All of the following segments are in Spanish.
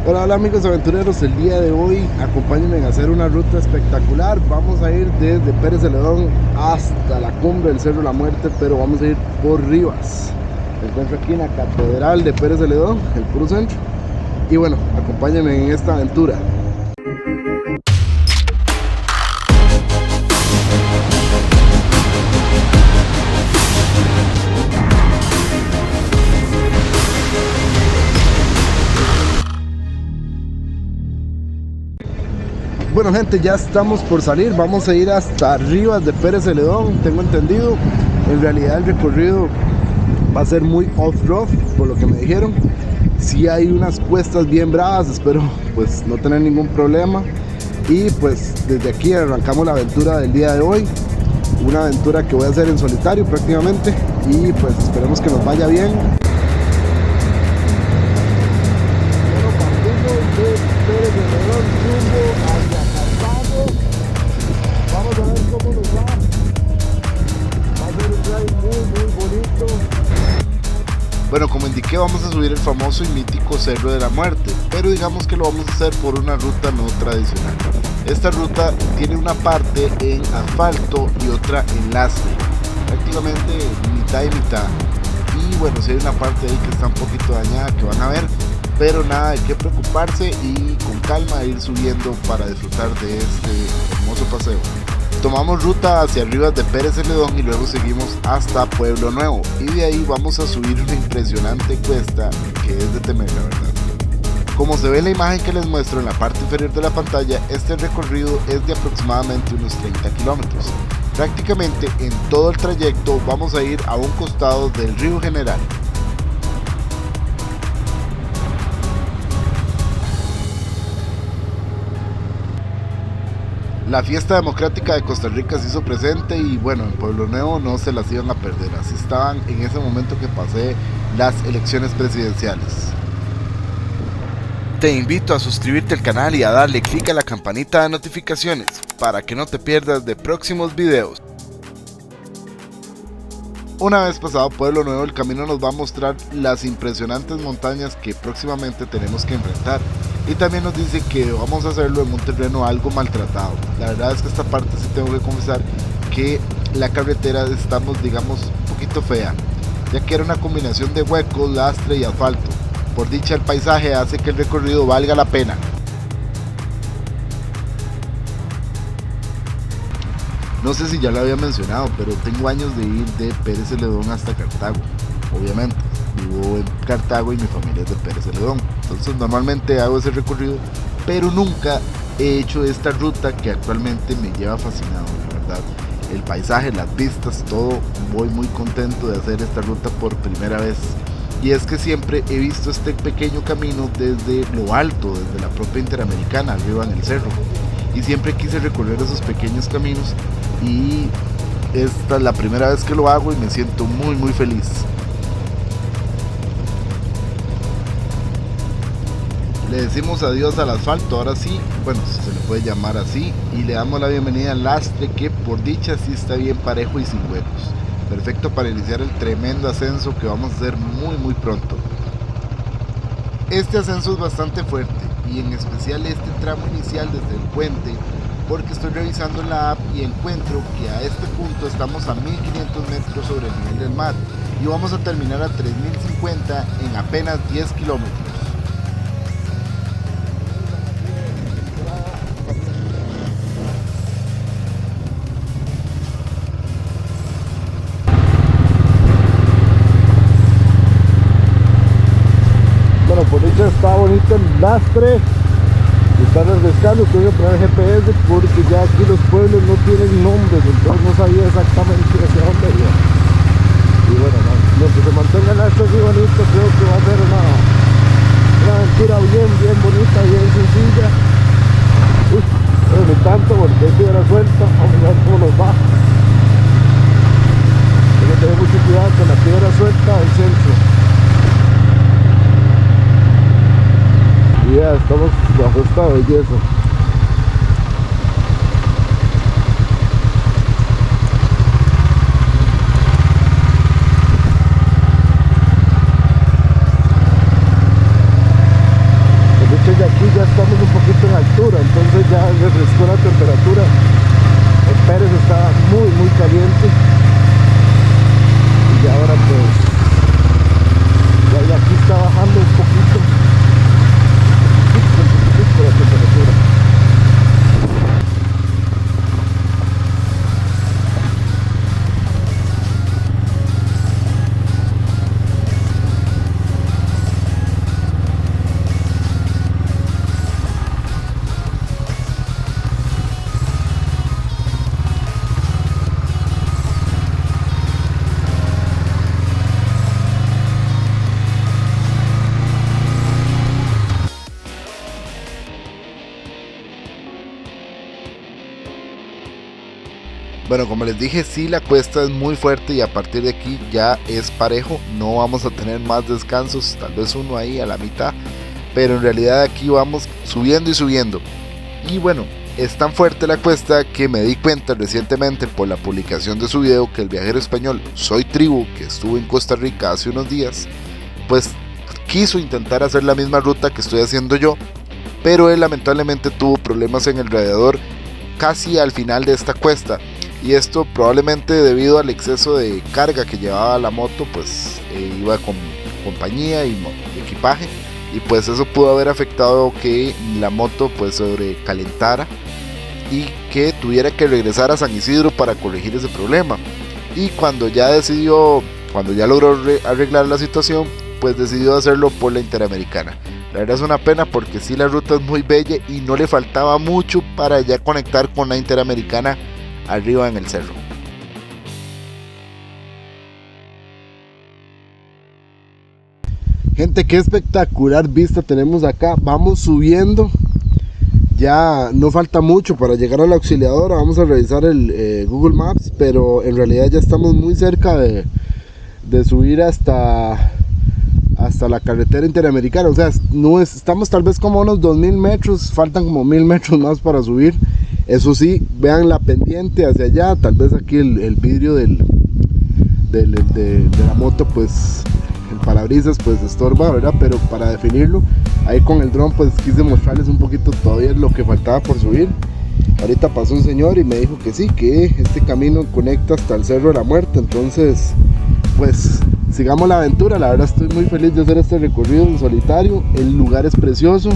Hola, hola amigos aventureros, el día de hoy acompáñenme a hacer una ruta espectacular. Vamos a ir desde Pérez Celedón hasta la cumbre del Cerro de la Muerte, pero vamos a ir por Rivas. Me encuentro aquí en la Catedral de Pérez Celedón, el puro centro. Y bueno, acompáñenme en esta aventura. Bueno gente, ya estamos por salir, vamos a ir hasta Rivas de Pérez Celedón, tengo entendido. En realidad el recorrido va a ser muy off-road, por lo que me dijeron. Sí hay unas cuestas bien bravas, espero pues no tener ningún problema. Y pues desde aquí arrancamos la aventura del día de hoy. Una aventura que voy a hacer en solitario prácticamente. Y pues esperemos que nos vaya bien. Bueno, partimos de Pérez Celedón rumbo hacia Cartago. Vamos a ver cómo nos va. Va a ser un ride muy bonito. Bueno, como indiqué, vamos a subir el famoso y mítico Cerro de la Muerte, pero digamos que lo vamos a hacer por una ruta no tradicional. Esta ruta tiene una parte en asfalto y otra en lastre, prácticamente mitad y mitad. Y bueno, si hay una parte ahí que está un poquito dañada que van a ver, pero nada de qué preocuparse y con calma ir subiendo para disfrutar de este hermoso paseo. Tomamos ruta hacia Rivas de Pérez Celedón y luego seguimos hasta Pueblo Nuevo, y de ahí vamos a subir una impresionante cuesta que es de temer, la verdad. Como se ve en la imagen que les muestro en la parte inferior de la pantalla, este recorrido es de aproximadamente unos 30 kilómetros. Prácticamente en todo el trayecto vamos a ir a un costado del río General. La fiesta democrática de Costa Rica se hizo presente y bueno, en Pueblo Nuevo no se las iban a perder, así estaban en ese momento que pasé las elecciones presidenciales. Te invito a suscribirte al canal y a darle clic a la campanita de notificaciones para que no te pierdas de próximos videos. Una vez pasado Pueblo Nuevo, el camino nos va a mostrar las impresionantes montañas que próximamente tenemos que enfrentar. Y también nos dice que vamos a hacerlo en un terreno algo maltratado. La verdad es que esta parte sí tengo que confesar que la carretera estamos, digamos, un poquito fea, ya que era una combinación de huecos, lastre y asfalto. Por dicha, el paisaje hace que el recorrido valga la pena. No sé si ya lo había mencionado, pero tengo años de ir de Pérez Celedón hasta Cartago, obviamente. Vivo en Cartago y mi familia es de Pérez Celedón, entonces normalmente hago ese recorrido, pero nunca he hecho esta ruta que actualmente me lleva fascinado, la verdad. El paisaje, las vistas, todo, voy muy contento de hacer esta ruta por primera vez. Y es que siempre he visto este pequeño camino desde lo alto, desde la propia Interamericana, arriba en el cerro. Y siempre quise recorrer esos pequeños caminos y esta es la primera vez que lo hago y me siento muy feliz. Le decimos adiós al asfalto, ahora sí, bueno, se le puede llamar así, y le damos la bienvenida al lastre, que por dicha sí está bien parejo y sin huecos. Perfecto para iniciar el tremendo ascenso que vamos a hacer muy pronto. Este ascenso es bastante fuerte, y en especial este tramo inicial desde el puente, porque estoy revisando la app y encuentro que a este punto estamos a 1500 metros sobre el nivel del mar, y vamos a terminar a 3050 en apenas 10 kilómetros. Por dicha está bonito el lastre, está refrescando. Tuve que poner GPS porque ya aquí los pueblos no tienen nombres, entonces no sabía exactamente hacia dónde iba. Y bueno, mientras se mantenga el lastre así bonito, creo que va a ser una aventura bien bonita, bien sencilla. Uy, no tanto porque hay piedra suelta, vamos a ver cómo nos va. Hay que tener mucho cuidado con la piedra suelta del centro. Y ya estamos bajo esta belleza. temperatura. El Pérez estaba muy caliente y ahora pues ya aquí está bajando un poquito la temperatura. Bueno, como les dije, sí, la cuesta es muy fuerte y a partir de aquí ya es parejo. No vamos a tener más descansos, tal vez uno ahí a la mitad, pero en realidad aquí vamos subiendo y subiendo. Y bueno, es tan fuerte la cuesta que me di cuenta recientemente por la publicación de su video que el viajero español Soy Tribu, que estuvo en Costa Rica hace unos días, pues quiso intentar hacer la misma ruta que estoy haciendo yo, pero él lamentablemente tuvo problemas en el radiador casi al final de esta cuesta. Y esto probablemente debido al exceso de carga que llevaba la moto, pues iba con compañía y equipaje, y pues eso pudo haber afectado que la moto pues sobrecalentara y que tuviera que regresar a San Isidro para corregir ese problema. Y cuando ya logró arreglar la situación, pues decidió hacerlo por la Interamericana. La verdad es una pena porque sí, la ruta es muy bella y no le faltaba mucho para ya conectar con la Interamericana arriba en el cerro. Gente, qué espectacular vista tenemos acá. Vamos subiendo, ya no falta mucho para llegar a la auxiliadora. Vamos a revisar el Google Maps, pero en realidad ya estamos muy cerca de subir hasta la carretera Interamericana. O sea, estamos tal vez como a unos 2000 metros, faltan como 1000 metros más para subir. Eso sí, vean la pendiente hacia allá. Tal vez aquí el vidrio de la moto, pues el parabrisas pues estorba, ¿verdad? Pero para definirlo, ahí con el dron pues quise mostrarles un poquito todavía lo que faltaba por subir. Ahorita pasó un señor y me dijo que sí, que este camino conecta hasta el Cerro de la Muerte. Entonces pues sigamos la aventura. La verdad estoy muy feliz de hacer este recorrido en solitario. El lugar es precioso.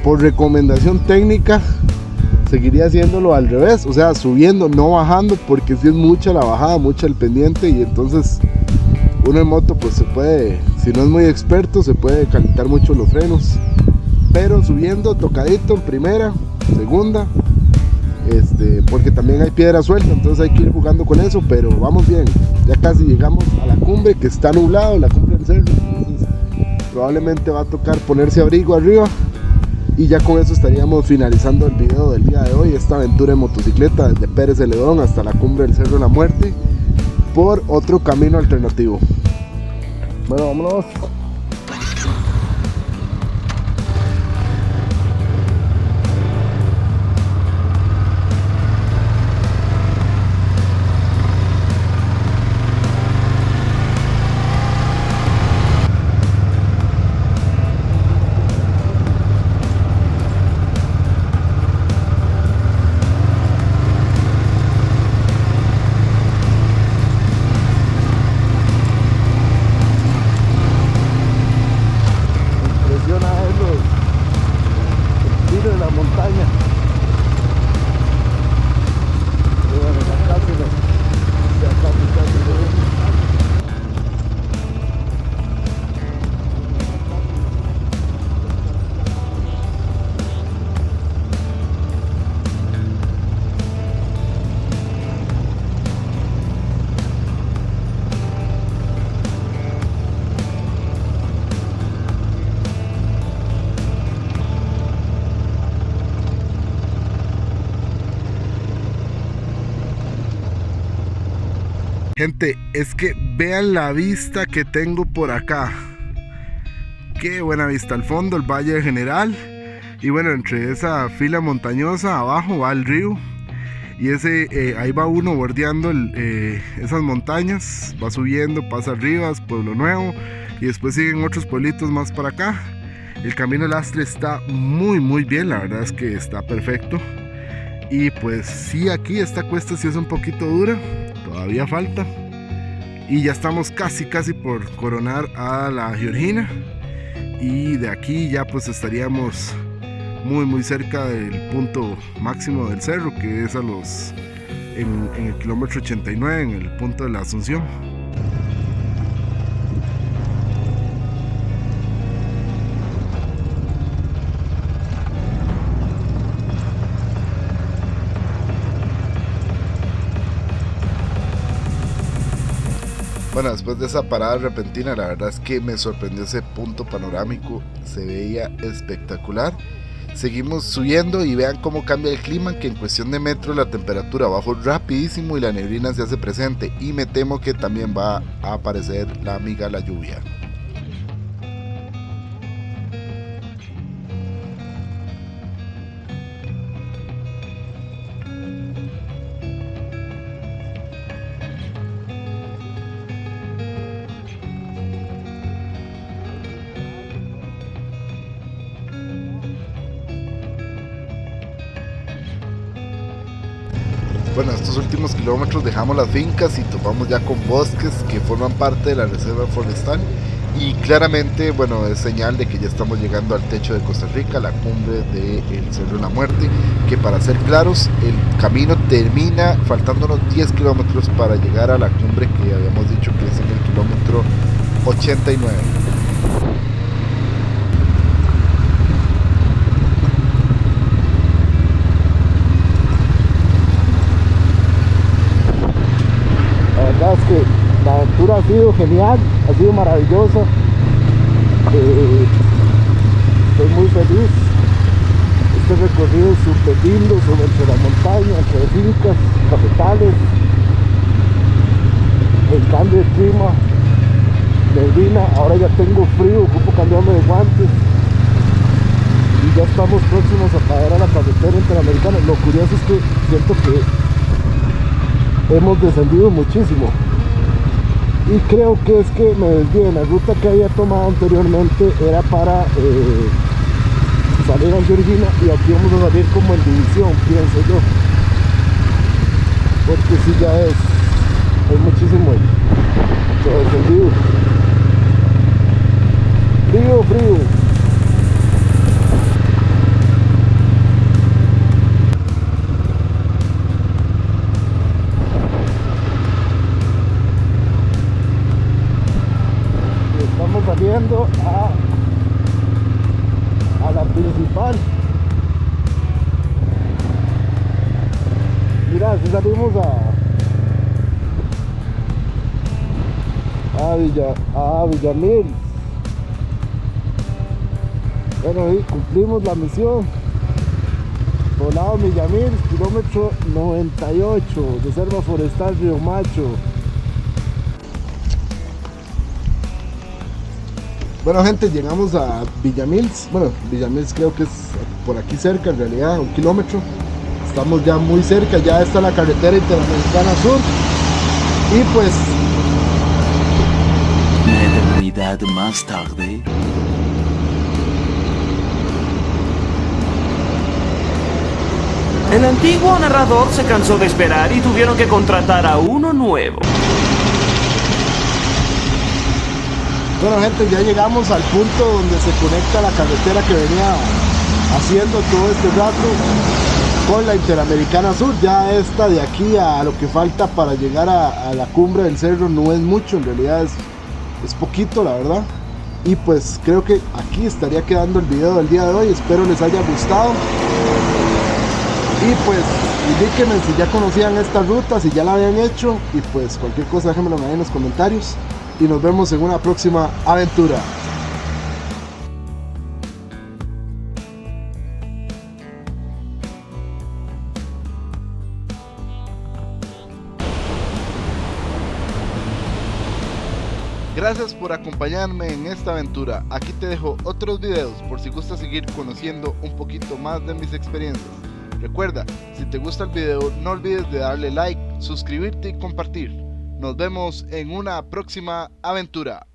Por recomendación técnica seguiría haciéndolo al revés, o sea, subiendo, no bajando, porque si es mucha la bajada, mucha el pendiente, y entonces uno en moto pues se puede, si no es muy experto, se puede calentar mucho los frenos. Pero subiendo tocadito en primera, segunda, porque también hay piedra suelta, entonces hay que ir jugando con eso. Pero vamos bien, ya casi llegamos a la cumbre, que está nublado, la cumbre del cerro, entonces probablemente va a tocar ponerse abrigo arriba. Y ya con eso estaríamos finalizando el video del día de hoy, esta aventura en motocicleta desde Pérez Celedón hasta la cumbre del Cerro de la Muerte por otro camino alternativo. Bueno, vámonos. De la montaña. Y bueno, ya casi. Gente, es que vean la vista que tengo por acá. Qué buena vista. Al fondo el Valle General. Y bueno, entre esa fila montañosa abajo va el río. Y ahí va uno bordeando esas montañas. Va subiendo, pasa arriba, Pueblo Nuevo. Y después siguen otros pueblitos más para acá. El camino lastre está muy bien. La verdad es que está perfecto. Y pues sí, aquí esta cuesta sí es un poquito dura, todavía falta. Y ya estamos casi por coronar a la Georgina. Y de aquí ya pues estaríamos muy cerca del punto máximo del cerro, que es en el kilómetro 89, en el punto de la Asunción. Bueno, después de esa parada repentina, la verdad es que me sorprendió ese punto panorámico, se veía espectacular. Seguimos subiendo y vean cómo cambia el clima, que en cuestión de metros la temperatura bajó rapidísimo y la neblina se hace presente, y me temo que también va a aparecer la amiga la lluvia. Bueno, estos últimos kilómetros dejamos las fincas y topamos ya con bosques que forman parte de la reserva forestal, y claramente, bueno, es señal de que ya estamos llegando al techo de Costa Rica, la cumbre del Cerro de la Muerte, que para ser claros, el camino termina faltándonos 10 kilómetros para llegar a la cumbre que habíamos dicho que es en el kilómetro 89. La verdad es que la aventura ha sido genial, ha sido maravillosa. Estoy muy feliz. Este recorrido es súper lindo, sobre la montaña, entre fincas, cafetales. El cambio de clima, neblina, ahora ya tengo frío, ocupo cambiarme de guantes. Y ya estamos próximos a pagar a la carretera interamericana. Lo curioso es que siento que hemos descendido muchísimo, y creo que es que me desvié. La ruta que había tomado anteriormente era para salir a Georgina, y aquí vamos a salir como en división, pienso yo, porque si ya es muchísimo descendido. Frío. Saliendo a la principal. Mira, si salimos a Villamil. Bueno, y cumplimos la misión. Poblado Villamil, kilómetro 98, Reserva Forestal Río Macho. Bueno, gente, llegamos a Villamils. Bueno, Villamils creo que es por aquí cerca, en realidad, 1 kilómetro. Estamos ya muy cerca, ya está la carretera interamericana sur. Y pues... Una eternidad más tarde... El antiguo narrador se cansó de esperar y tuvieron que contratar a uno nuevo. Bueno, gente, ya llegamos al punto donde se conecta la carretera que venía haciendo todo este rato con la Interamericana Sur. Ya esta de aquí a lo que falta para llegar a la cumbre del cerro no es mucho, en realidad es poquito, la verdad. Y pues creo que aquí estaría quedando el video del día de hoy. Espero les haya gustado. Y pues indíquenme si ya conocían esta ruta, si ya la habían hecho, y pues cualquier cosa déjenmelo ahí en los comentarios. Y nos vemos en una próxima aventura. Gracias por acompañarme en esta aventura. Aquí te dejo otros videos por si gustas seguir conociendo un poquito más de mis experiencias. Recuerda, si te gusta el video no olvides de darle like, suscribirte y compartir. Nos vemos en una próxima aventura.